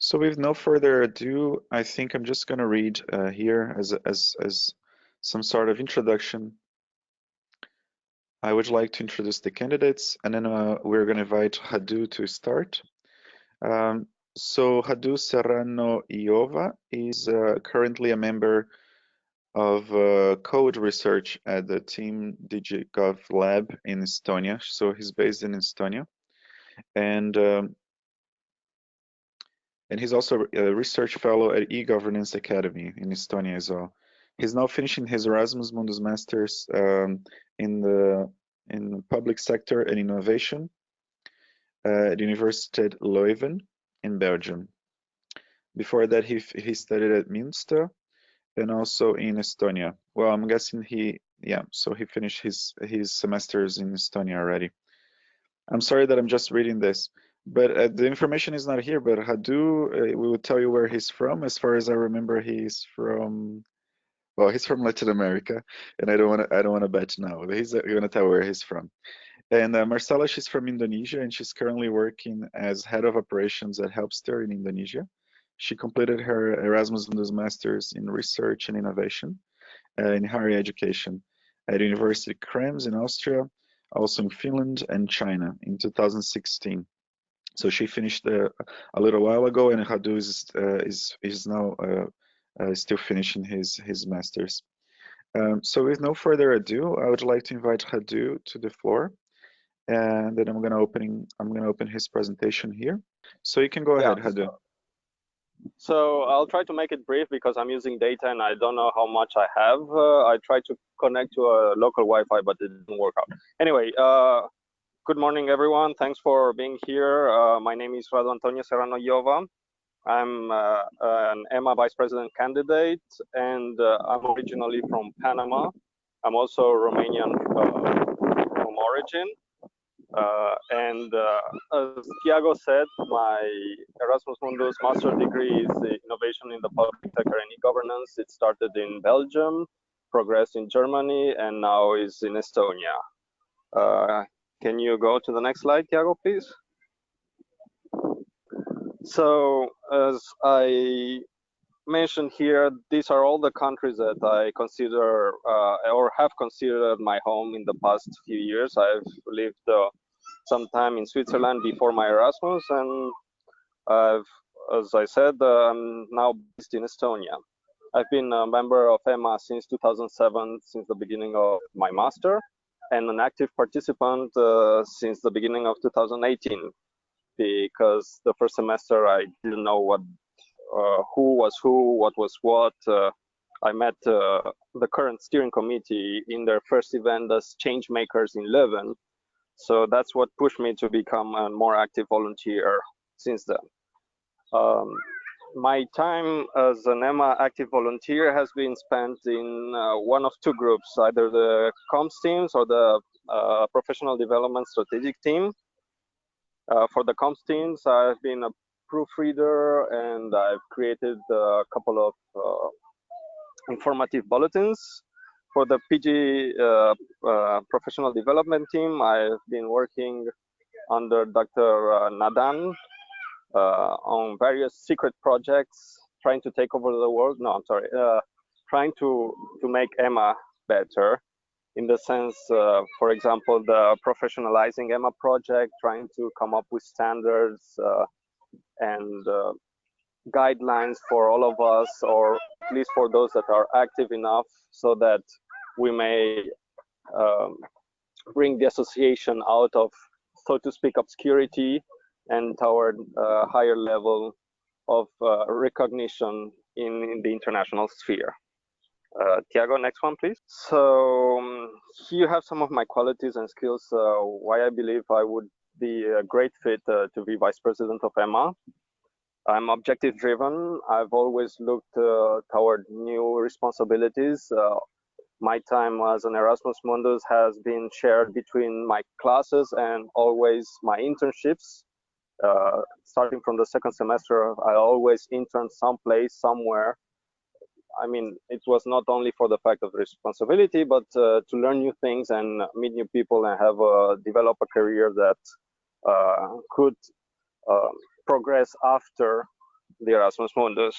So with no further ado, I think I'm just going to read here as some sort of introduction. I would like to introduce the candidates, and then we're going to invite Radu to start. So Radu Serrano Iova is currently a member of code research at the Team DigiGov lab in Estonia. So he's based in Estonia, and he's also a research fellow at e-Governance Academy in Estonia as well. He's now finishing his Erasmus Mundus Masters in public sector and innovation at Universiteit Leuven in Belgium. Before that, he studied at Münster and also in Estonia. Well, I'm guessing he finished his semesters in Estonia already. I'm sorry that I'm just reading this, but the information is not here. But Radu, we will tell you where he's from. As far as I remember, he's from Latin America, and I don't want to bet now. But he's going to tell where he's from. And Marcela, she's from Indonesia, and she's currently working as head of operations at Helpster in Indonesia. She completed her Erasmus Mundus Masters in Research and Innovation in Higher Education at University Krems in Austria, also in Finland and China in 2016. So she finished a little while ago, and Radu is now still finishing his masters. So with no further ado, I would like to invite Radu to the floor, and then I'm gonna open his presentation here. So you can go ahead, Radu. So I'll try to make it brief because I'm using data and I don't know how much I have. I tried to connect to a local Wi-Fi, but it didn't work out. Anyway, good morning, everyone. Thanks for being here. My name is Radu Antonio Serrano Iova. I'm an EMA Vice President candidate, and I'm originally from Panama. I'm also Romanian from origin. As Tiago said, my Erasmus Mundus master degree is innovation in the public sector and e-governance. It started in Belgium, progressed in Germany, and now is in Estonia. Can you go to the next slide, Tiago, please? So, as I mentioned here, these are all the countries that I consider or have considered my home in the past few years. I've lived some time in Switzerland before my Erasmus, and as I said, I'm now based in Estonia. I've been a member of EMA since 2007, since the beginning of my master, and an active participant since the beginning of 2018, because the first semester I didn't know who was who, what was what. I met the current steering committee in their first event as change makers in Leuven. So that's what pushed me to become a more active volunteer since then. My time as an EMA active volunteer has been spent in one of two groups, either the comms teams or the professional development strategic team. For the comms teams, I've been a proofreader, and I've created a couple of informative bulletins. For the PG professional development team, I've been working under Dr. Nadan on various secret projects, trying to take over the world. No, I'm sorry, trying to make EMA better, in the sense, for example, the professionalizing EMA project, trying to come up with standards and guidelines for all of us, or at least for those that are active enough, so that we may bring the association out of, so to speak, obscurity and toward a higher level of recognition in the international sphere. Tiago, next one, please. So here you have some of my qualities and skills, why I believe I would be a great fit to be vice president of EMA. I'm objective driven. I've always looked toward new responsibilities. My time as an Erasmus Mundus has been shared between my classes and always my internships. Starting from the second semester, I always interned someplace, somewhere. I mean, it was not only for the fact of responsibility, but to learn new things and meet new people and have develop a career that could progress after the Erasmus Mundus.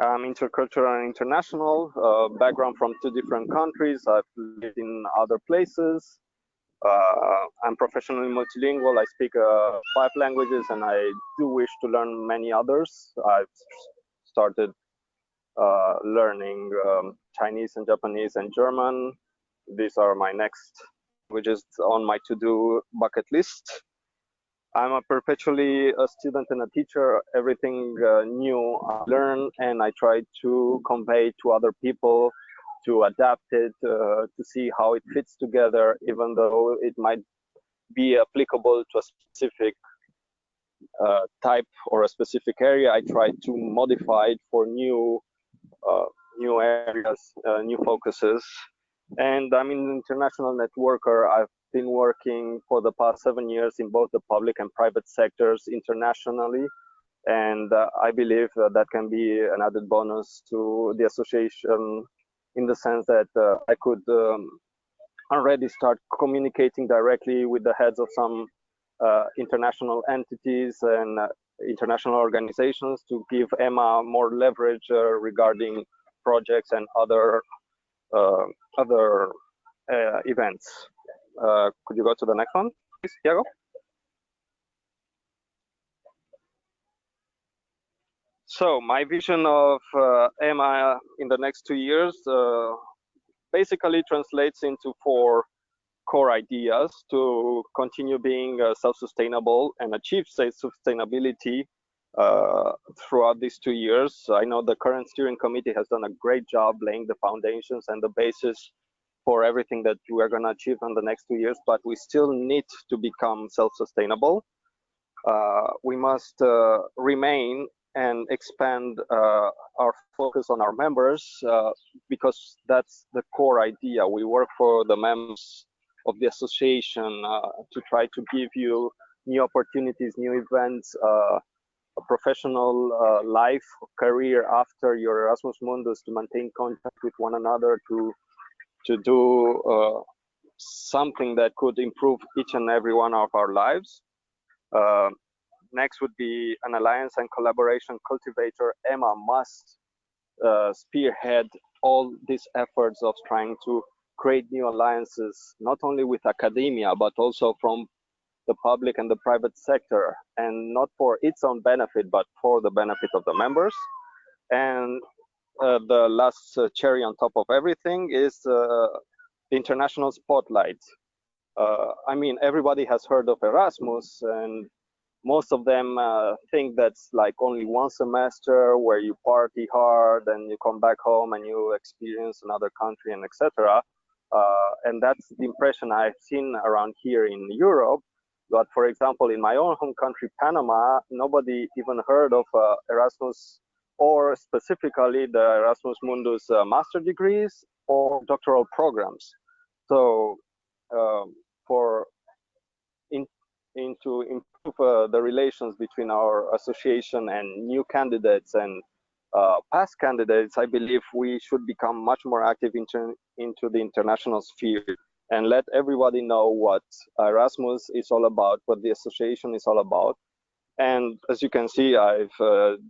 I'm intercultural and international, background from 2 different countries. I've lived in other places. I'm professionally multilingual. I speak 5 languages, and I do wish to learn many others. I've started learning Chinese and Japanese and German. These are my next languages on my to-do bucket list. I'm a perpetually a student and a teacher. Everything new I learn, and I try to convey to other people, to adapt it, to see how it fits together, even though it might be applicable to a specific type or a specific area. I try to modify it for new areas, new focuses. And I'm an international networker. I've been working for the past 7 years in both the public and private sectors internationally. And I believe that can be an added bonus to the association, in the sense that I could already start communicating directly with the heads of some international entities and international organizations to give EMA more leverage regarding projects and other events. Could you go to the next one, please, Tiago? So my vision of EMA in the next 2 years basically translates into 4 core ideas to continue being self-sustainable and achieve sustainability throughout these 2 years. I know the current steering committee has done a great job laying the foundations and the basis for everything that we are going to achieve in the next 2 years, but we still need to become self-sustainable. We must remain and expand our focus on our members, because that's the core idea. We work for the members of the association to try to give you new opportunities, new events, a professional life, career after your Erasmus Mundus, to maintain contact with one another, to do something that could improve each and every one of our lives. Next would be an alliance and collaboration cultivator. EMA must spearhead all these efforts of trying to create new alliances, not only with academia, but also from the public and the private sector, and not for its own benefit, but for the benefit of the members. And the last cherry on top of everything is the international spotlight. I mean, everybody has heard of Erasmus, and most of them think that's like only one semester where you party hard and you come back home and you experience another country and etc. And that's the impression I've seen around here in Europe. But for example, in my own home country, Panama, nobody even heard of Erasmus, or specifically the Erasmus Mundus master degrees or doctoral programs. So to improve the relations between our association and new candidates and past candidates, I believe we should become much more active into the international sphere and let everybody know what Erasmus is all about, what the association is all about. And as you can see, I've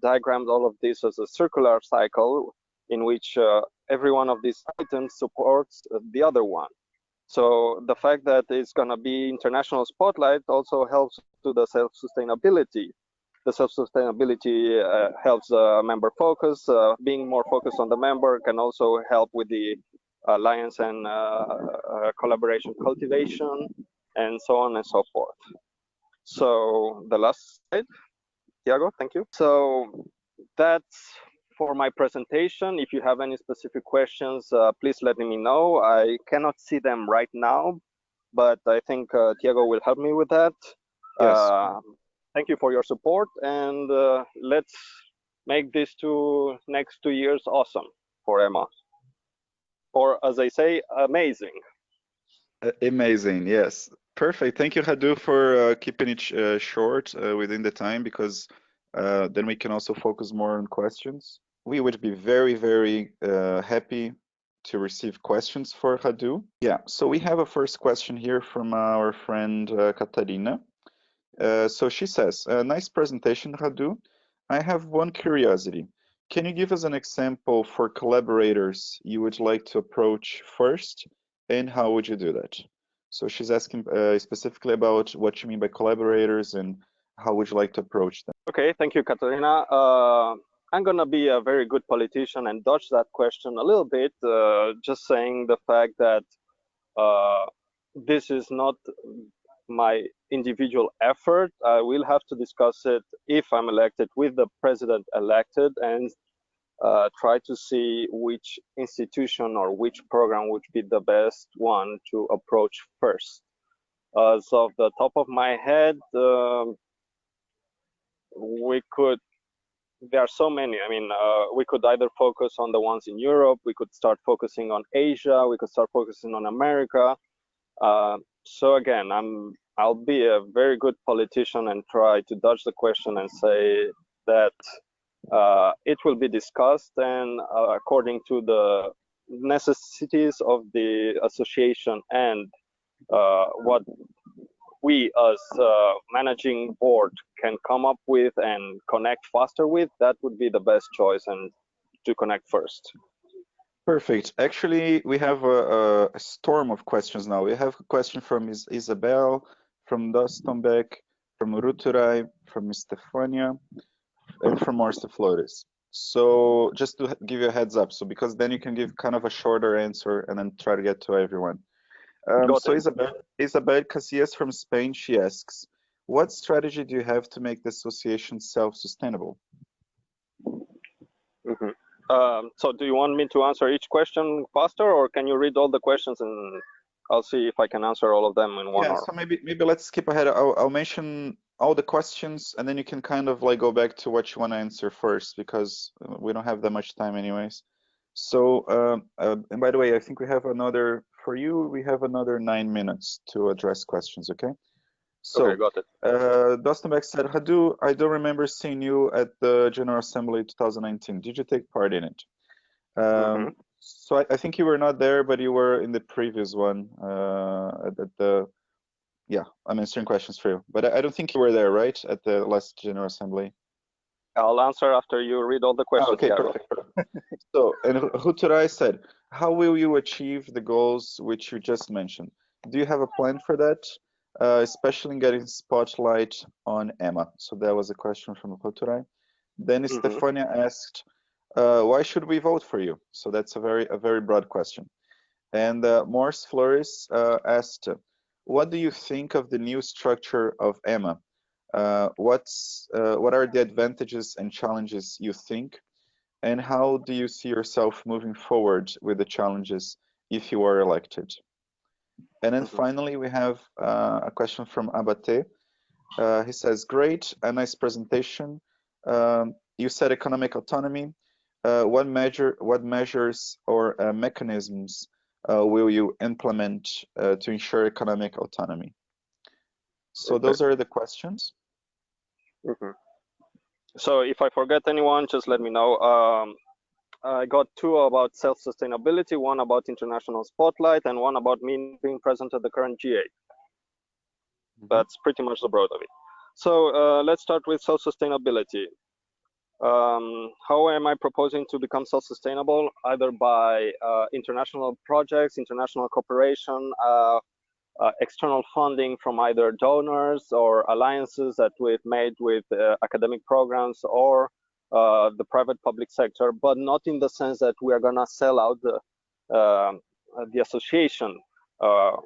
diagrammed all of this as a circular cycle in which every one of these items supports the other one. So the fact that it's going to be international spotlight also helps to the self-sustainability. The self-sustainability helps member focus. Being more focused on the member can also help with the alliance and collaboration cultivation, and so on and so forth. So the last slide, Tiago, thank you. So that's for my presentation. If you have any specific questions, please let me know. I cannot see them right now, but I think Tiago will help me with that. Yes. Thank you for your support, and let's make these next 2 years awesome for EMA. Or as I say, amazing. Amazing, yes. Perfect. Thank you, Radu, for keeping it short within the time, because then we can also focus more on questions. We would be very, very happy to receive questions for Radu. Yeah, so we have a first question here from our friend Katarina. So she says, nice presentation, Radu. I have one curiosity. Can you give us an example for collaborators you would like to approach first, and how would you do that? So she's asking specifically about what you mean by collaborators and how would you like to approach them? Okay, thank you, Katarina. I'm gonna be a very good politician and dodge that question a little bit, just saying the fact that this is not my individual effort. I will have to discuss it if I'm elected with the president elected and try to see which institution or which program would be the best one to approach first. So off the top of my head, we could, there are so many. I mean, we could either focus on the ones in Europe, we could start focusing on Asia, we could start focusing on America. So again, I'll be a very good politician and try to dodge the question and say that it will be discussed, and according to the necessities of the association and what we as managing board can come up with and connect faster with, that would be the best choice and to connect first. Perfect. Actually, we have a storm of questions now. We have a question from Isabel, from Dostonbeck, from Ruturai, from Stefania, and from Marcia Flores. So just to give you a heads up, so because then you can give kind of a shorter answer and then try to get to everyone. So Isabel Casillas from Spain, she asks, what strategy do you have to make the association self-sustainable? So do you want me to answer each question faster, or can you read all the questions and I'll see if I can answer all of them in 1 hour? So maybe let's skip ahead. I'll mention all the questions and then you can kind of like go back to what you want to answer first, because we don't have that much time anyways. So and by the way, I think we have another, for you, we have another 9 minutes to address questions, okay? So, okay, got it. Dostonbeck said, Radu, I don't remember seeing you at the General Assembly 2019. Did you take part in it? So I think you were not there, but you were in the previous one. Yeah, I'm answering questions for you. But I don't think you were there, right? At the last General Assembly. I'll answer after you read all the questions. Okay, perfect. So, and Huturai said, how will you achieve the goals which you just mentioned? Do you have a plan for that? Especially in getting spotlight on EMA. So that was a question from Huturai. Then Stefania asked, why should we vote for you? So that's a very broad question. And Morse Flores asked, what do you think of the new structure of EMA? What are the advantages and challenges you think? And how do you see yourself moving forward with the challenges if you are elected? And then finally, we have a question from Abate. He says, great, a nice presentation. You said economic autonomy. What measures or mechanisms will you implement to ensure economic autonomy? So those are the questions. So if I forget anyone, just let me know. I got 2 about self-sustainability, 1 about international spotlight, and 1 about me being present at the current G8. That's pretty much the broad of it. So let's start with self-sustainability. How am I proposing to become self-sustainable? Either by international projects, international cooperation, external funding from either donors or alliances that we've made with academic programs or the private public sector, but not in the sense that we are gonna sell out the association.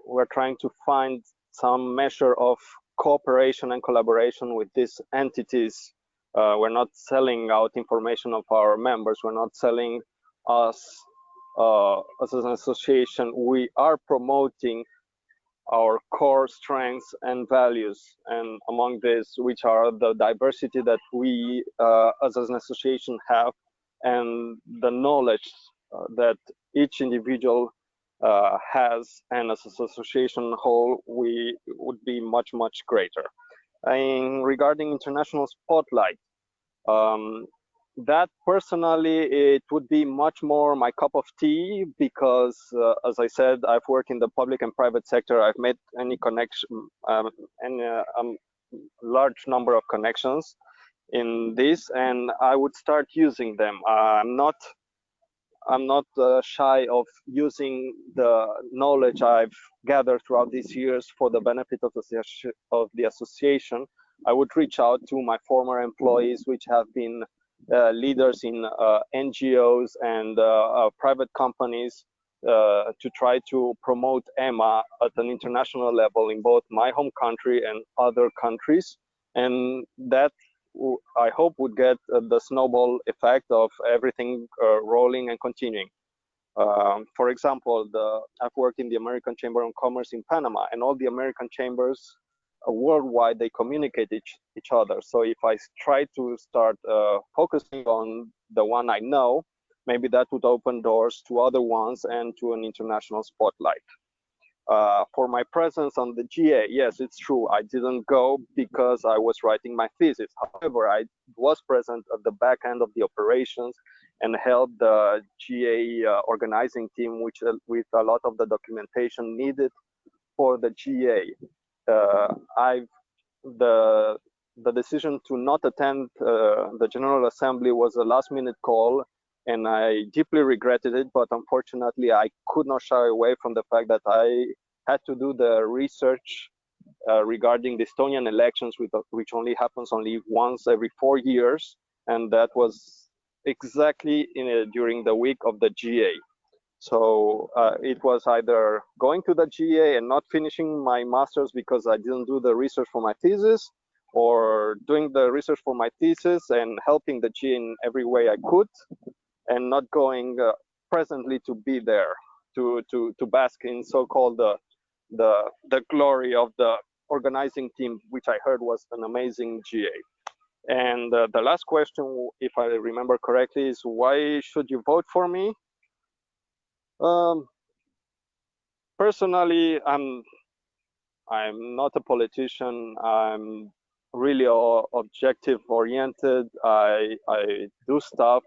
We're trying to find some measure of cooperation and collaboration with these entities. We're not selling out information of our members. We're not selling us as an association. We are promoting our core strengths and values, and among this, which are the diversity that we as an association have, and the knowledge that each individual has, and as an association whole, we would be much greater. And regarding international spotlight, that personally, it would be much more my cup of tea, because as I said, I've worked in the public and private sector. I've made any connection and a large number of connections in this, and I would start using them. I'm not shy of using the knowledge I've gathered throughout these years for the benefit of the association. I would reach out to my former employees, which have been leaders in NGOs and private companies, to try to promote EMA at an international level in both my home country and other countries. And that, I hope, would get the snowball effect of everything rolling and continuing. For example, I've worked in the American Chamber of Commerce in Panama, and all the American chambers worldwide, they communicate each other. So if I try to start focusing on the one I know, maybe that would open doors to other ones and to an international spotlight. For my presence on the GA, yes, it's true. I didn't go because I was writing my thesis. However, I was present at the back end of the operations and helped the GA organizing team, with a lot of the documentation needed for the GA. The decision to not attend the General Assembly was a last-minute call, and I deeply regretted it, but unfortunately I could not shy away from the fact that I had to do the research regarding the Estonian elections, which only happens once every 4 years, and that was exactly during the week of the GA. So it was either going to the GA and not finishing my master's because I didn't do the research for my thesis, or doing the research for my thesis and helping the GA in every way I could, and not going presently to be there to bask in so-called the glory of the organizing team, which I heard was an amazing GA. And the last question, if I remember correctly, is why should you vote for me? Personally, I'm not a politician. I'm really objective oriented. I do stuff.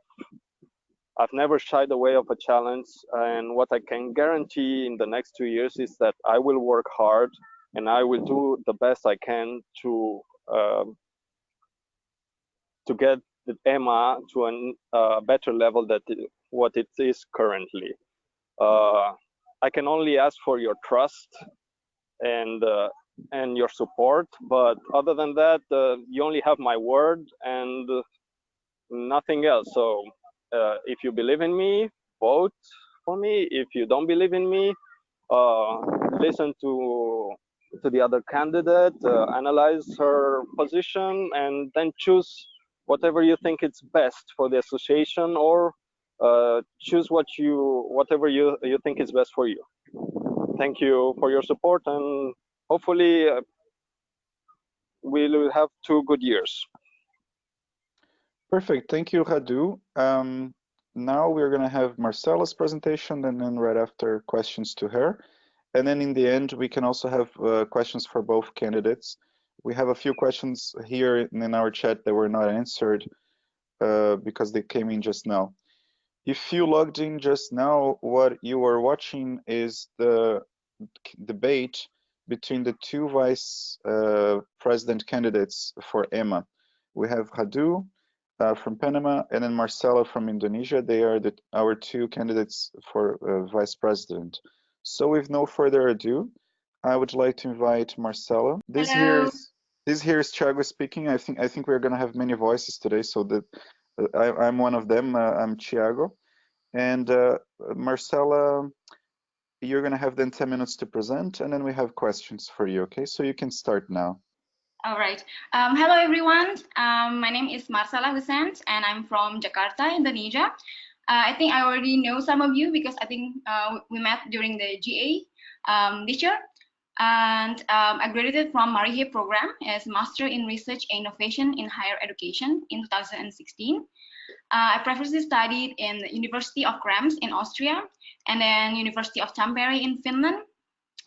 I've never shied away of a challenge, and what I can guarantee in the next 2 years is that I will work hard and I will do the best I can to get the EMA to a better level than what it is currently. I can only ask for your trust and your support, but other than that, you only have my word and nothing else. So if you believe in me, vote for me. If you don't believe in me, listen to the other candidate, analyze her position, and then choose whatever you think is best for the association, or choose whatever you think is best for you. Thank you for your support, and hopefully we'll have 2 good years. Perfect. Thank you, Radu. Now we're going to have Marcela's presentation, and then right after, questions to her. And then in the end, we can also have questions for both candidates. We have a few questions here in our chat that were not answered because they came in just now. If you logged in just now, what you are watching is the debate between the 2 vice president candidates for EMA. We have Radu from Panama, and then Marcela from Indonesia. They are our 2 candidates for vice president. So with no further ado, I would like to invite Marcela. This here is Thiago speaking. I think we're going to have many voices today, so that I'm one of them. I'm Thiago, and Marcela, you're going to have then 10 minutes to present, and then we have questions for you. Okay, so you can start now. All right. Hello, everyone. My name is Marcela Husen, and I'm from Jakarta, Indonesia. I think I already know some of you because I think we met during the GA this year. And I graduated from Marihe program as Master in Research and Innovation in Higher Education in 2016. I previously studied in the University of Krems in Austria, and then University of Tampere in Finland,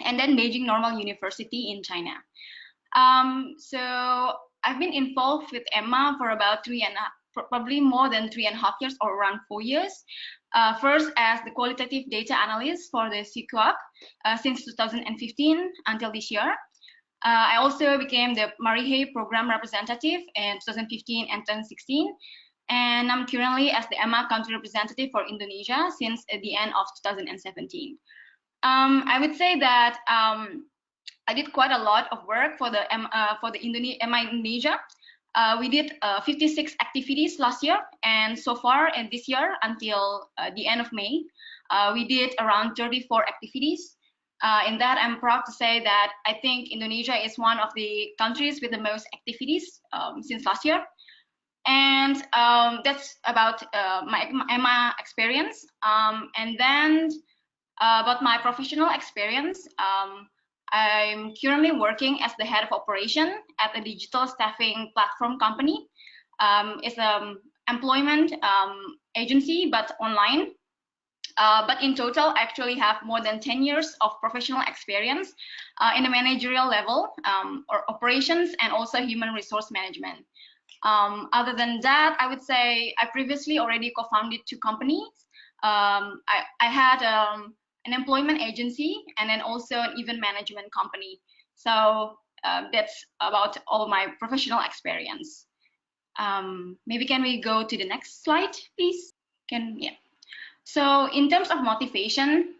and then Beijing Normal University in China. So I've been involved with EMA for about probably more than 3.5 years, or around 4 years. First as the qualitative data analyst for the CQAP since 2015 until this year. I also became the Marihe program representative in 2015 and 2016. And I'm currently as the EMA country representative for Indonesia since the end of 2017. I would say that I did quite a lot of work for the EMA Indonesia. We did 56 activities last year, and so far in this year until the end of May, we did around 34 activities. In that, I'm proud to say that I think Indonesia is one of the countries with the most activities since last year. And that's about my EMA experience. And then about my professional experience, I'm currently working as the head of operation at a digital staffing platform company. It's an employment agency, but online. But in total, I actually have more than 10 years of professional experience in the managerial level, or operations, and also human resource management. Other than that, I would say I previously already co-founded 2 companies. I had an employment agency and then also an event management company. So that's about all my professional experience. Maybe can we go to the next slide, please? Yeah. So in terms of motivation,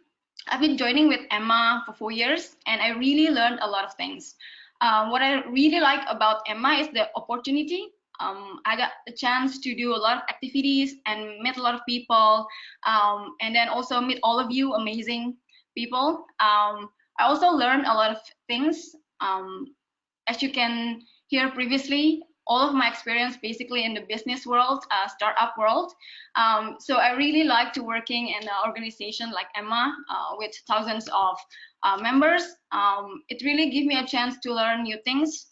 I've been joining with EMA for 4 years, and I really learned a lot of things. What I really like about EMA is the opportunity. I got the chance to do a lot of activities and meet a lot of people, and then also meet all of you amazing people. I also learned a lot of things. As you can hear previously, all of my experience basically in the business world, startup world. So I really like to working in an organization like EMA with thousands of members. It really gives me a chance to learn new things.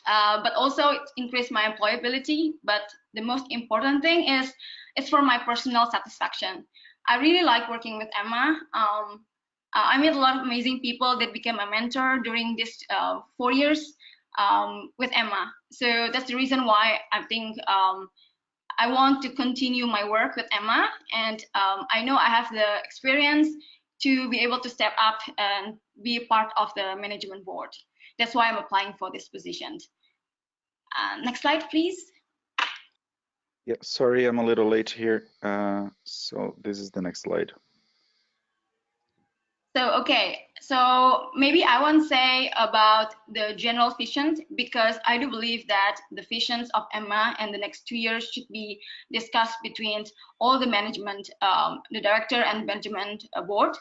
But also it increased my employability. But the most important thing is it's for my personal satisfaction. I really like working with EMA. I met a lot of amazing people that became a mentor during this 4 years with EMA. So that's the reason why I think I want to continue my work with EMA. And I know I have the experience to be able to step up and be a part of the management board. That's why I'm applying for this position. Next slide, please. Yeah, sorry, I'm a little late here. So this is the next slide. So, okay, so maybe I won't say about the general vision, because I do believe that the visions of EMA and the next 2 years should be discussed between all the management, the director and management board.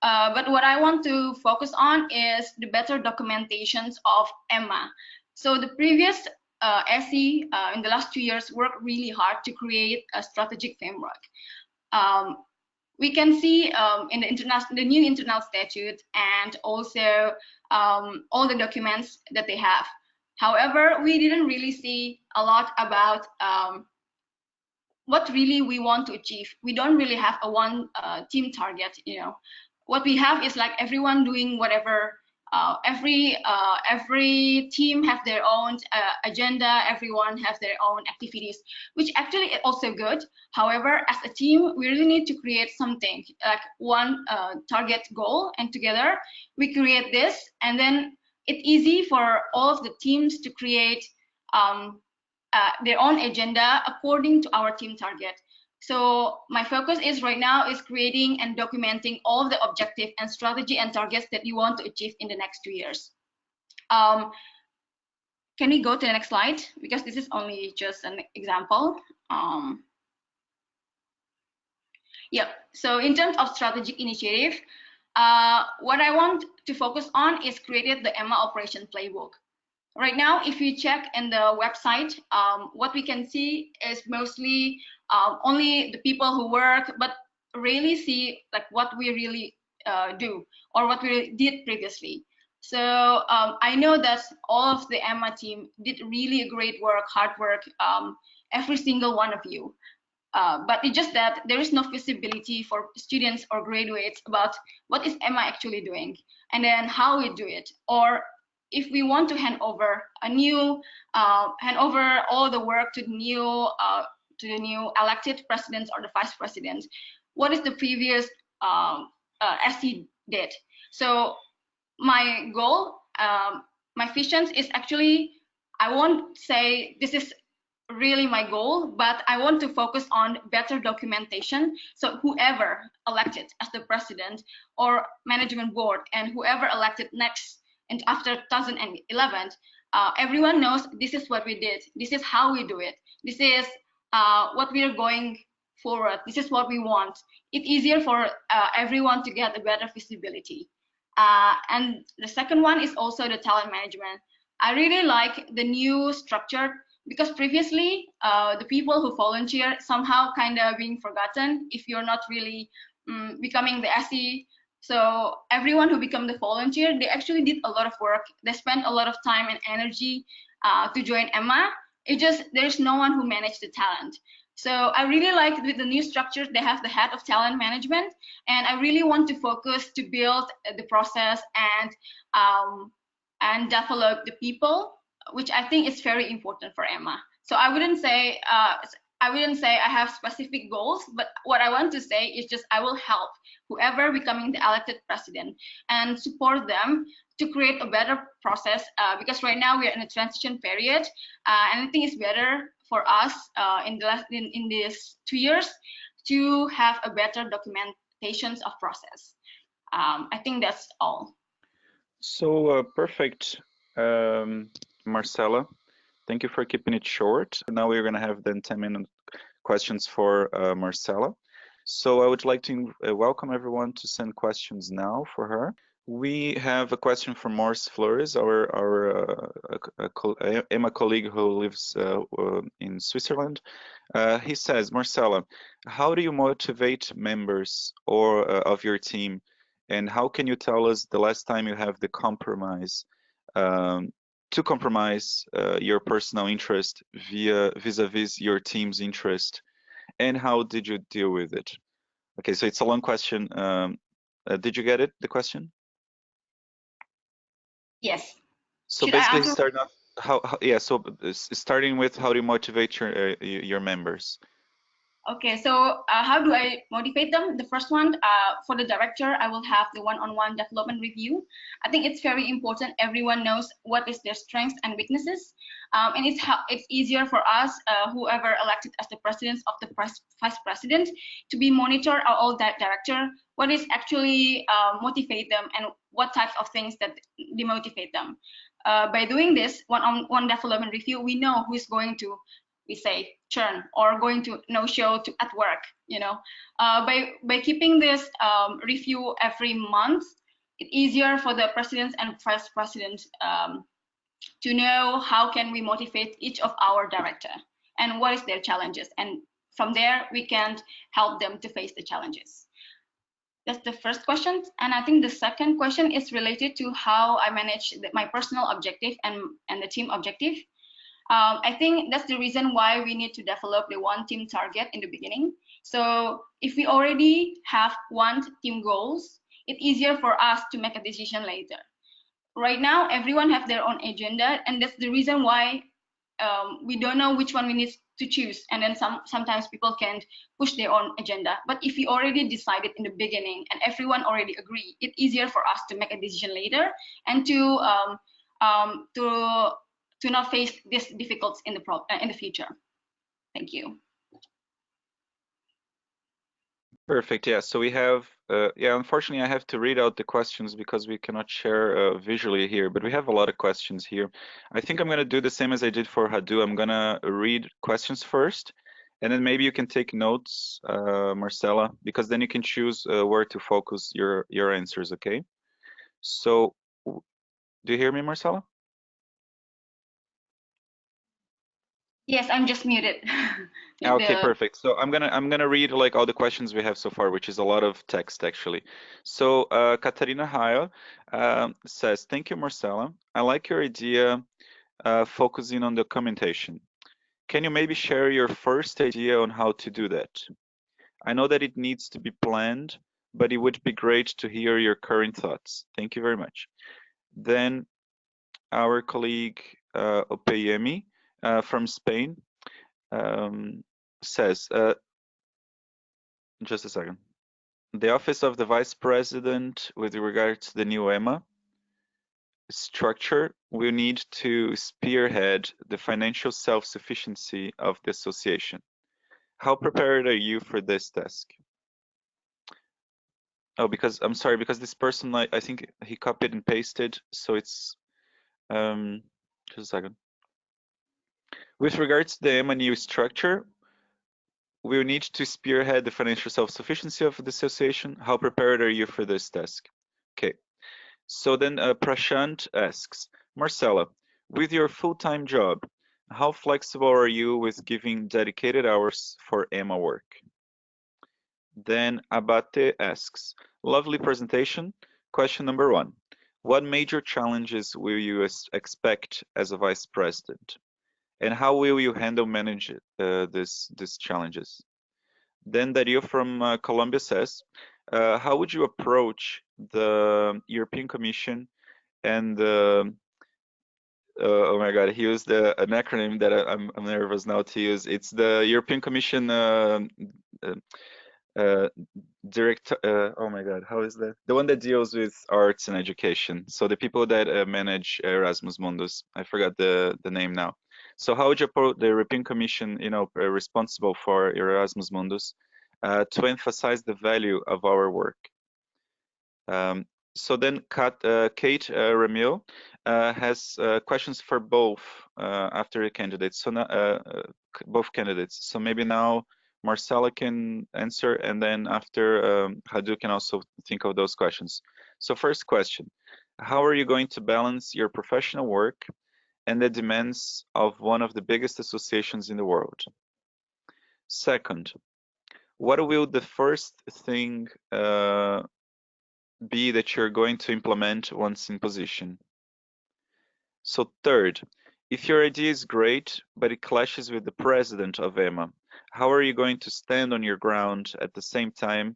But what I want to focus on is the better documentations of EMA. So the previous SE in the last 2 years worked really hard to create a strategic framework. We can see in the new internal statute and also all the documents that they have. However, we didn't really see a lot about what really we want to achieve. We don't really have a one team target. You know, what we have is like everyone doing whatever. Every team have their own agenda. Everyone have their own activities, which actually is also good. However, as a team, we really need to create something like one target goal, and together we create this, and then it's easy for all of the teams to create their own agenda according to our team target. So my focus is right now is creating and documenting all of the objective and strategy and targets that you want to achieve in the next 2 years. Can we go to the next slide? Because this is only just an example. Yeah, so in terms of strategic initiative, what I want to focus on is created the EMA operation playbook. Right now, if you check in the website, what we can see is mostly only the people who work, but rarely see like what we really do or what we did previously. So I know that all of the EMA team did really great work, hard work, every single one of you. But it's just that there is no visibility for students or graduates about what is EMA actually doing and then how we do it, or if we want to hand over all the work to the new elected presidents or the vice presidents, what is the previous SC did? So my goal, my vision is actually, I won't say this is really my goal, but I want to focus on better documentation. So whoever elected as the president or management board and whoever elected next and after 2011, everyone knows this is what we did. This is how we do it. This is what we are going forward. This is what we want. It's easier for everyone to get a better visibility. And the second one is also the talent management. I really like the new structure because previously the people who volunteer somehow kind of being forgotten if you're not really becoming the SE. So everyone who become the volunteer, they actually did a lot of work. They spent a lot of time and energy to join EMA. It just, there's no one who managed the talent. So I really like with the new structure, they have the head of talent management, and I really want to focus to build the process and develop the people, which I think is very important for EMA. So I wouldn't say I have specific goals, but what I want to say is just I will help whoever becoming the elected president and support them to create a better process, because right now we are in a transition period, and I think it's better for us in these 2 years to have a better documentations of process. I think that's all. So perfect, Marcela. Thank you for keeping it short. Now we're going to have then 10-minute questions for Marcela. So I would like to welcome everyone to send questions now for her. We have a question from Morris Flores, our EMA colleague who lives in Switzerland. He says, Marcela, how do you motivate members or of your team? And how can you tell us the last time you have the compromise to compromise your personal interest vis-a-vis your team's interest, and how did you deal with it? Okay, so it's a long question. Did you get it, the question? Yes. So Should basically, I answer? starting off, so starting with how do you motivate your members? Okay, so how do I motivate them? The first one, for the director, I will have the one-on-one development review. I think it's very important. Everyone knows what is their strengths and weaknesses, and it's easier for us, whoever elected as the presidents of the vice president, to be monitor all that director, what is actually motivate them and what types of things that demotivate them. By doing this one-on-one development review, we know who is going to, we say, churn or going to no show to at work. By keeping this review every month, it's easier for the presidents and vice presidents to know how can we motivate each of our director and what is their challenges, and from there we can help them to face the challenges. That's the first question. And I think the second question is related to how I manage my personal objective and the team objective. I think that's the reason why we need to develop the one team target in the beginning. So if we already have one team goals, it's easier for us to make a decision later. Right now, everyone have their own agenda, and that's the reason why we don't know which one we need to choose. And then sometimes people can push their own agenda. But if we already decided in the beginning and everyone already agree, it's easier for us to make a decision later and to not face these difficulties in the future. Thank you. Perfect. Yeah. So we have, unfortunately, I have to read out the questions because we cannot share visually here, but we have a lot of questions here. I think I'm going to do the same as I did for Radu. I'm going to read questions first, and then maybe you can take notes, Marcela, because then you can choose where to focus your answers. Okay. So, do you hear me, Marcela? Yes, I'm just muted. Okay, perfect. So I'm gonna read like all the questions we have so far, which is a lot of text actually. So Katarina Heil says, "Thank you, Marcela. I like your idea focusing on documentation. Can you maybe share your first idea on how to do that? I know that it needs to be planned, but it would be great to hear your current thoughts. Thank you very much." Then our colleague Opeyemi from Spain says, just a second. The office of the vice president with regard to the new EMA. structure will need to spearhead the financial self-sufficiency of the association. How prepared are you for this task? Oh, because I'm sorry, because this person, I think he copied and pasted, so it's just a second. With regards to the EMA new structure, we'll need to spearhead the financial self-sufficiency of the association. How prepared are you for this task? Okay. So then Prashant asks, Marcela, with your full-time job, how flexible are you with giving dedicated hours for EMA work? Then Abate asks, lovely presentation. Question number 1. What major challenges will you expect as a vice president? And how will you manage these challenges? Then Dario from Colombia says, how would you approach the European Commission and oh my God, he used an acronym that I'm nervous now to use. It's the European Commission director. Oh my God, how is that? The one that deals with arts and education. So the people that manage Erasmus Mundus. I forgot the name now. So how would you approach the European Commission, responsible for Erasmus Mundus, to emphasize the value of our work? So then Kate Ramil has questions for both after the candidates. So both candidates. So maybe now Marcela can answer, and then after Radu can also think of those questions. So first question, how are you going to balance your professional work and the demands of one of the biggest associations in the world? Second, what will the first thing be that you're going to implement once in position? So third, if your idea is great, but it clashes with the president of EMA, how are you going to stand on your ground at the same time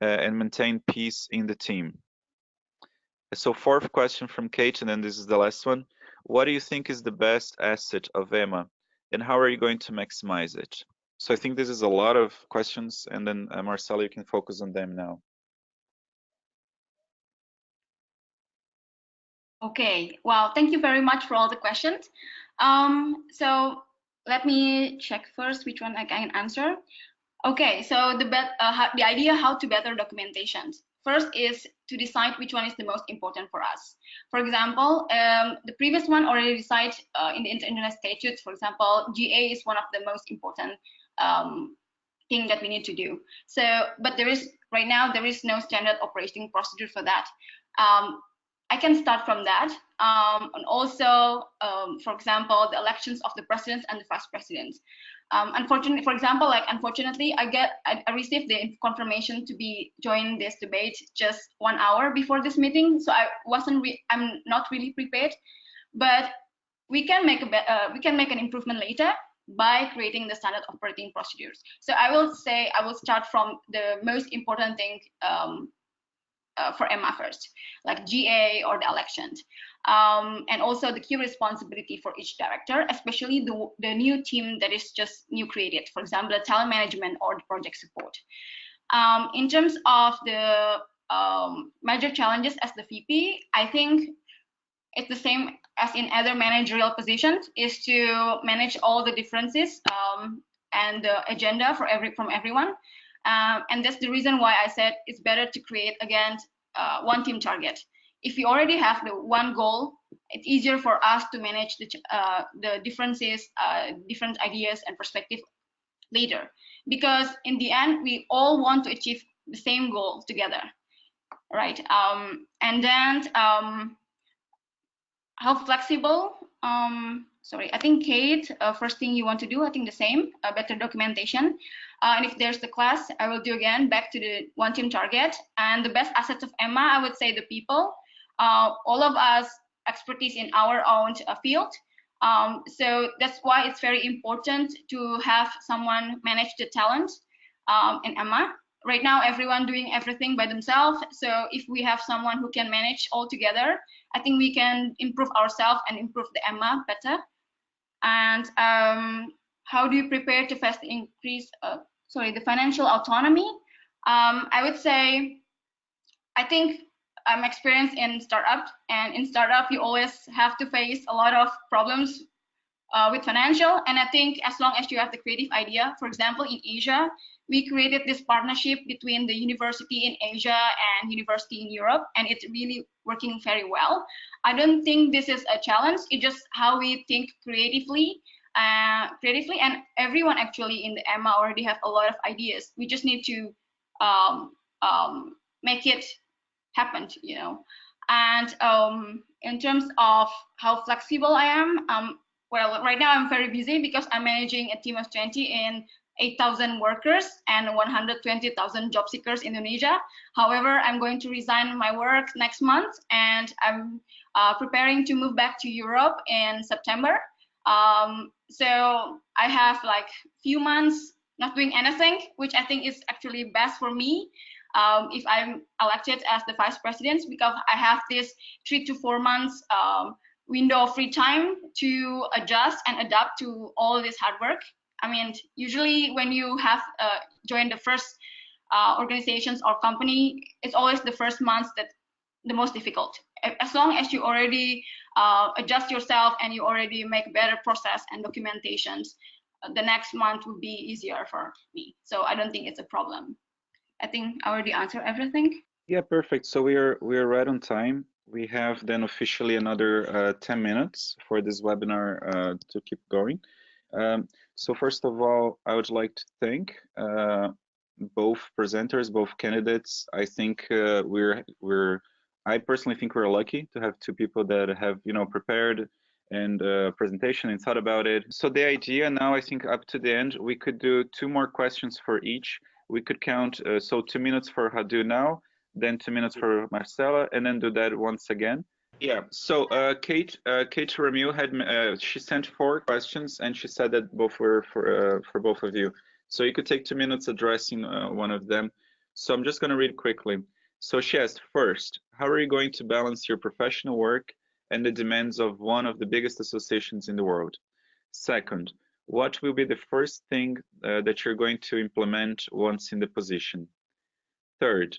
and maintain peace in the team? So fourth question from Kate, and then this is the last one. What do you think is the best asset of EMA, and how are you going to maximize it? So I think this is a lot of questions, and then Marcela, you can focus on them now. Okay, well, thank you very much for all the questions. So let me check first which one I can answer. Okay, so the idea how to better documentations. First is to decide which one is the most important for us. For example, the previous one already decided in the international statutes, for example, GA is one of the most important thing that we need to do. So, but right now there is no standard operating procedure for that. I can start from that. And also, for example, the elections of the presidents and the vice presidents. Unfortunately, for example, unfortunately, I received the confirmation to be join this debate just 1 hour before this meeting, so I'm not really prepared. But we can make an improvement later by creating the standard operating procedures. So I will start from the most important thing for EMA first, like GA or the elections, and also the key responsibility for each director, especially the new team that is just new created, for example, the talent management or the project support. In terms of the major challenges as the VP, I think it's the same as in other managerial positions, is to manage all the differences and the agenda from everyone. And that's the reason why I said it's better to create again one team target. If we already have the one goal, it's easier for us to manage the differences, different ideas and perspective later. Because in the end, we all want to achieve the same goal together, right? And then how flexible? Sorry, I think Kate, first thing you want to do, I think the same, better documentation. And if there's the class, I will do again back to the one team target. And the best assets of EMA, I would say the people. All of us expertise in our own field. So that's why it's very important to have someone manage the talent in EMA. Right now, everyone doing everything by themselves. So if we have someone who can manage all together, I think we can improve ourselves and improve the EMA better. And how do you prepare to fast increase, the financial autonomy? I would say, I think I'm experienced in startup, and in startup you always have to face a lot of problems with financial. And I think as long as you have the creative idea, for example, in Asia, we created this partnership between the university in Asia and university in Europe, and it's really working very well. I don't think this is a challenge. It's just how we think creatively. And everyone actually in the EMA already have a lot of ideas. We just need to make it happen, you know. And in terms of how flexible I am, well, right now I'm very busy because I'm managing a team of 20 in 8,000 workers and 120,000 job seekers in Indonesia. However, I'm going to resign my work next month, and I'm preparing to move back to Europe in September. So I have like few months not doing anything, which I think is actually best for me if I'm elected as the vice president, because I have this 3 to 4 months window of free time to adjust and adapt to all this hard work. I mean, usually when you have joined the first organizations or company, it's always the first months that the most difficult. As long as you already adjust yourself and you already make better process and documentations, the next month will be easier for me. So I don't think it's a problem. I think I already answered everything. Yeah, perfect. So we're right on time. We have then officially another 10 minutes for this webinar to keep going. So first of all, I would like to thank both presenters, both candidates. I think I personally think we're lucky to have two people that have, you know, prepared and presentation and thought about it. So the idea now, I think up to the end, we could do 2 more questions for each. We could count, so 2 minutes for Radu now, then 2 minutes for Marcela, and then do that once again. Yeah, so Kate Ramiu had, she sent 4 questions, and she said that both were for both of you. So you could take 2 minutes addressing one of them. So I'm just gonna read quickly. So she asked, first, how are you going to balance your professional work and the demands of one of the biggest associations in the world? Second, what will be the first thing that you're going to implement once in the position? Third,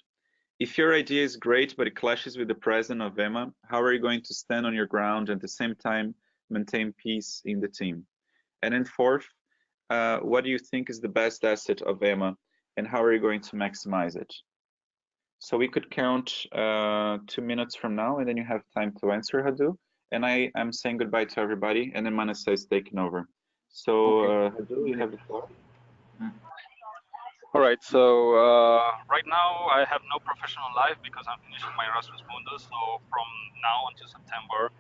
if your idea is great but it clashes with the president of EMA, how are you going to stand on your ground and at the same time maintain peace in the team? And then fourth, what do you think is the best asset of EMA and how are you going to maximize it? So we could count 2 minutes from now, and then you have time to answer, Radu. And I am saying goodbye to everybody, and then Marcela is taking over. So Radu, you have the floor. All right, so right now I have no professional life because I'm finishing my Erasmus Mundus. So from now until September,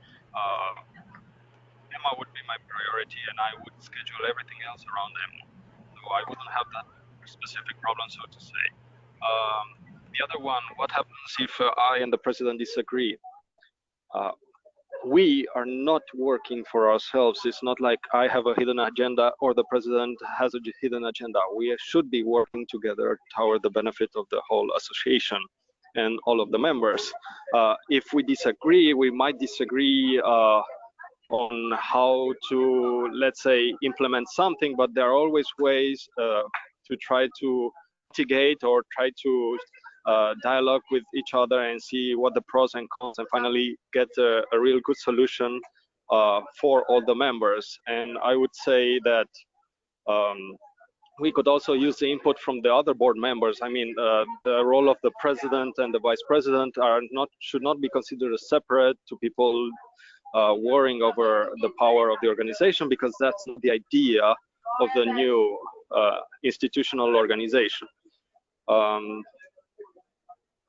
EMA would be my priority, and I would schedule everything else around EMA. So I wouldn't have that specific problem, so to say. The other one, what happens if I and the president disagree? We are not working for ourselves. It's not like I have a hidden agenda or the president has a hidden agenda. We should be working together toward the benefit of the whole association and all of the members. If we disagree, we might disagree on how to, let's say, implement something, but there are always ways to try to mitigate or try to dialogue with each other and see what the pros and cons, and finally get a real good solution for all the members. And I would say that we could also use the input from the other board members. I mean, the role of the president and the vice president should not be considered as separate to people worrying over the power of the organization, because that's not the idea of the new institutional organization.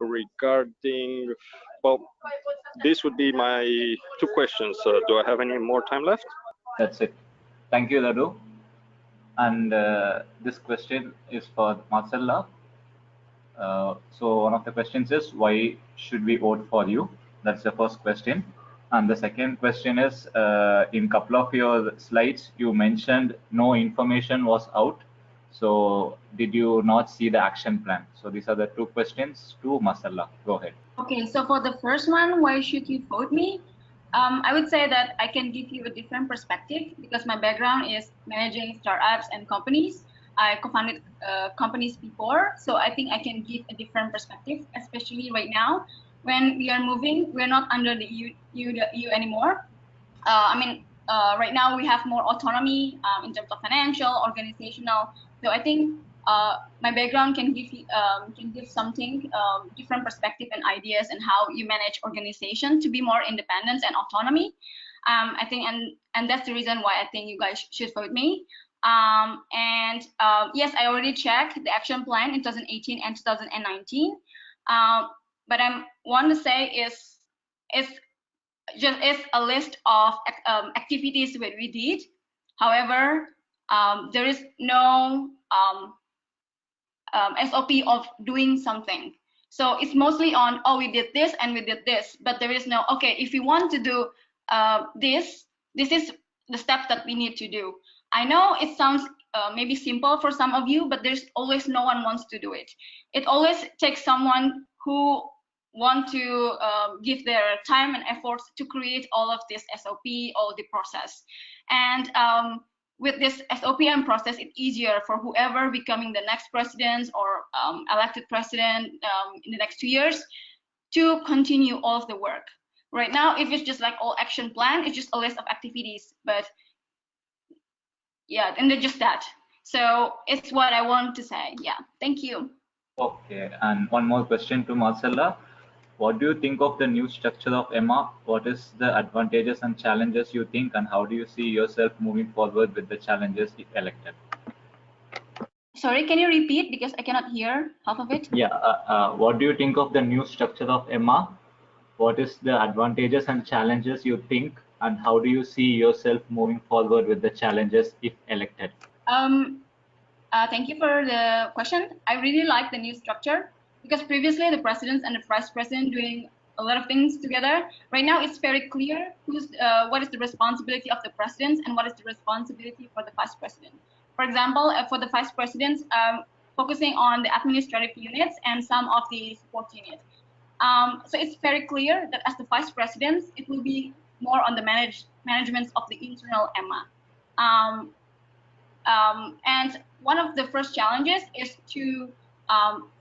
Regarding, well, this would be my 2 questions. Do I have any more time left? That's it. Thank you, Radu. And this question is for Marcela. So one of the questions is, why should we vote for you? That's the first question. And the second question is, in a couple of your slides, you mentioned no information was out. So did you not see the action plan? So these are the 2 questions to Marcela. Go ahead. Okay, so for the first one, why should you vote me? I would say that I can give you a different perspective because my background is managing startups and companies. I co-founded companies before, so I think I can give a different perspective, especially right now when we are moving, we're not under the EU anymore. Right now we have more autonomy in terms of financial, organizational. So I think my background can give something different perspective and ideas and how you manage organization to be more independent and autonomy. I think, and that's the reason why I think you guys should vote me. Yes, I already checked the action plan in 2018 and 2019. But I want to say is a list of activities that we did. However, there is no SOP of doing something. So it's mostly on, oh, we did this and we did this, but there is no, okay, if you want to do this is the steps that we need to do. I know it sounds maybe simple for some of you, but there's always no one wants to do it. It always takes someone who want to give their time and efforts to create all of this SOP, all the process. And with this SOPM process, it's easier for whoever becoming the next president or elected president in the next 2 years to continue all of the work. Right now, if it's just like all action plan, it's just a list of activities, but yeah, and they're just that. So it's what I want to say. Yeah, thank you. Okay, and one more question to Marcela. What do you think of the new structure of EMA? What is the advantages and challenges you think, and how do you see yourself moving forward with the challenges if elected? Sorry, can you repeat, because I cannot hear half of it? Yeah, what do you think of the new structure of EMA? What is the advantages and challenges you think, and how do you see yourself moving forward with the challenges if elected? Thank you for the question. I really like the new structure because previously the presidents and the vice president doing a lot of things together. Right now it's very clear what is the responsibility of the presidents and what is the responsibility for the vice president. For example, for the vice presidents, focusing on the administrative units and some of the support units. So it's very clear that as the vice presidents, it will be more on the management of the internal EMA. And one of the first challenges is to,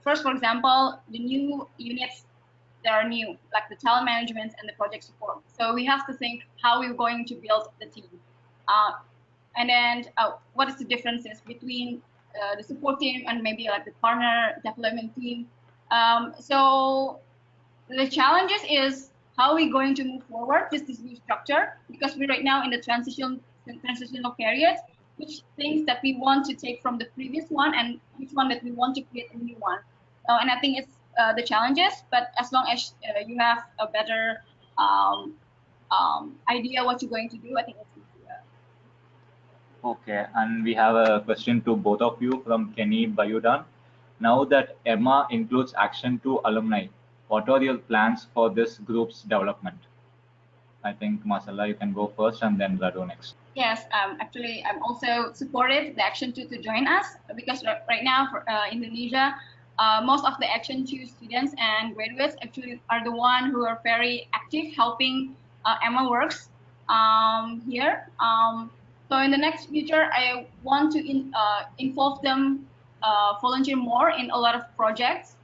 first, for example, the new units that are new, like the talent management and the project support. So we have to think how we're going to build the team. And then what is the differences between the support team and maybe like the partner development team. So the challenges is how are we going to move forward with this new structure, because we're right now in the transitional period, which things that we want to take from the previous one and which one that we want to create a new one. And I think it's the challenges, but as long as you have a better idea what you're going to do, I think it's easier. Okay, and we have a question to both of you from Kenny Bayudan. Now that EMA includes Action 2 alumni, what are your plans for this group's development? I think Marcela, you can go first, and then Radu next. Yes, actually, I'm also supported the Action 2 to join us, because right now for Indonesia, most of the Action 2 students and graduates actually are the one who are very active helping EMA works here. So in the next future, I want to involve them, volunteer more in a lot of projects,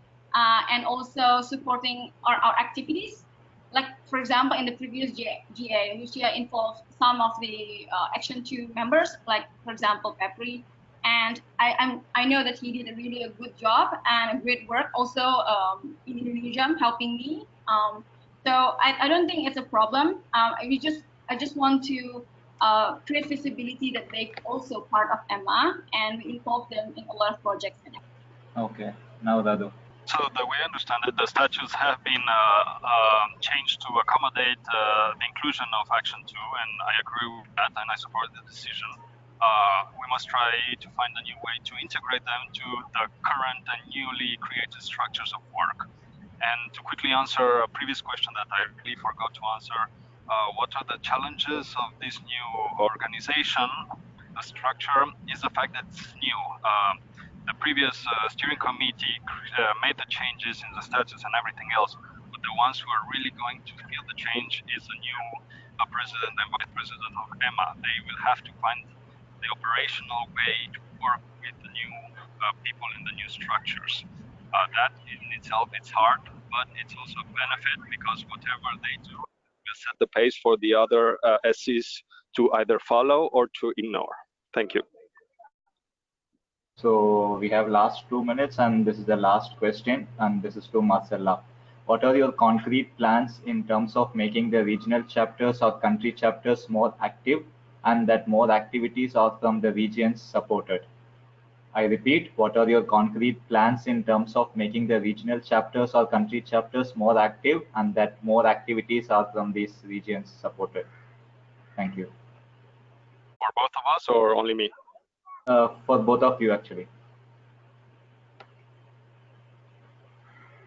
and also supporting our activities. Like, for example, in the previous GA, Lucia involved some of the Action 2 members, like, for example, Pepri. And I know that he did a really good job and a great work also in Indonesia, helping me. So I don't think it's a problem. I just want to create visibility that they also part of EMA, and we involve them in a lot of projects. Okay, now Radu. So the way I understand it, the statutes have been changed to accommodate the inclusion of Action 2, and I agree with that, and I support the decision. We must try to find a new way to integrate them to the current and newly created structures of work. And to quickly answer a previous question that I really forgot to answer, what are the challenges of this new organization? The structure is the fact that it's new. The previous steering committee made the changes in the statutes and everything else, but the ones who are really going to feel the change is the new president and vice president of EMA. They will have to find the operational way to work with the new people in the new structures. That in itself, it's hard, but it's also a benefit because whatever they do will set the pace for the other SCs to either follow or to ignore. Thank you. So we have last 2 minutes, and this is the last question, and this is to Marcela. What are your concrete plans in terms of making the regional chapters or country chapters more active, and that more activities are from the regions supported? I repeat, what are your concrete plans in terms of making the regional chapters or country chapters more active, and that more activities are from these regions supported? Thank you. For both of us or only me? For both of you, actually.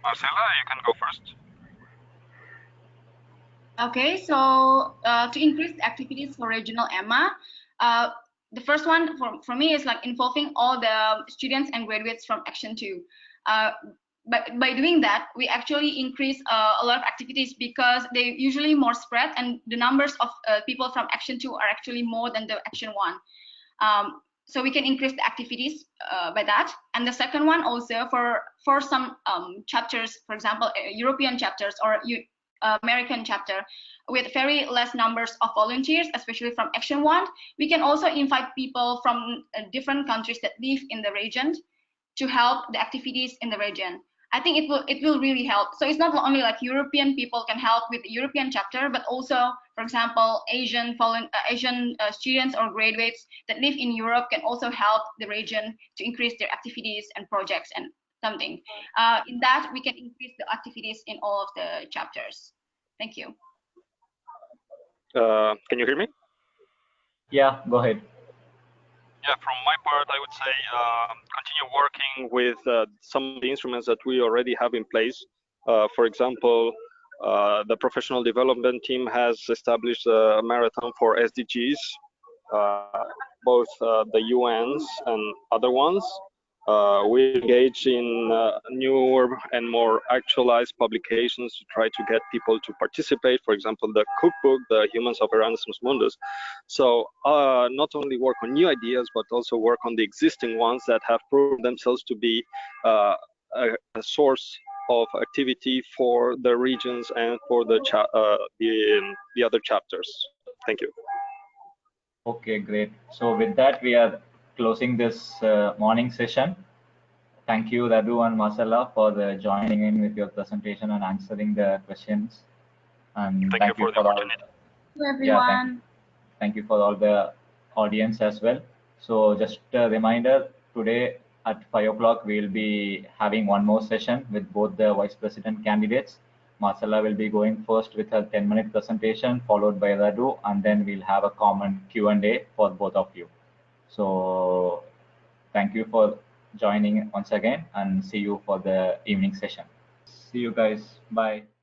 Marcela, you can go first. Okay, so to increase the activities for regional EMA, the first one for me is like involving all the students and graduates from Action 2. By doing that, we actually increase a lot of activities because they usually more spread, and the numbers of people from Action 2 are actually more than the Action 1. So we can increase the activities by that. And the second one also for some chapters, for example, European chapters or American chapter with very less numbers of volunteers, especially from Action 1, we can also invite people from different countries that live in the region to help the activities in the region. I think it will really help. So it's not only like European people can help with the European chapter, but also, for example, Asian students or graduates that live in Europe can also help the region to increase their activities and projects and something. In that, we can increase the activities in all of the chapters. Thank you. Can you hear me? Yeah, go ahead. Yeah, from my part, I would say continue working with some of the instruments that we already have in place. For example, the professional development team has established a marathon for SDGs, both the UN's and other ones. We engage in newer and more actualized publications to try to get people to participate. For example, the cookbook, The Humans of Erasmus Mundus. So not only work on new ideas, but also work on the existing ones that have proven themselves to be a source of activity for the regions and for the other chapters. Thank you. Okay, great. So with that, we are closing this morning session. Thank you, Radu and Marcela, for joining in with your presentation and answering the questions. And thank you for the opportunity. Everyone. Thank you for all the audience as well. So just a reminder, today at 5 o'clock, we'll be having one more session with both the vice president candidates. Marcela will be going first with her 10-minute presentation, followed by Radu, and then we'll have a common Q&A for both of you. So thank you for joining once again, and see you for the evening session. See you guys. Bye.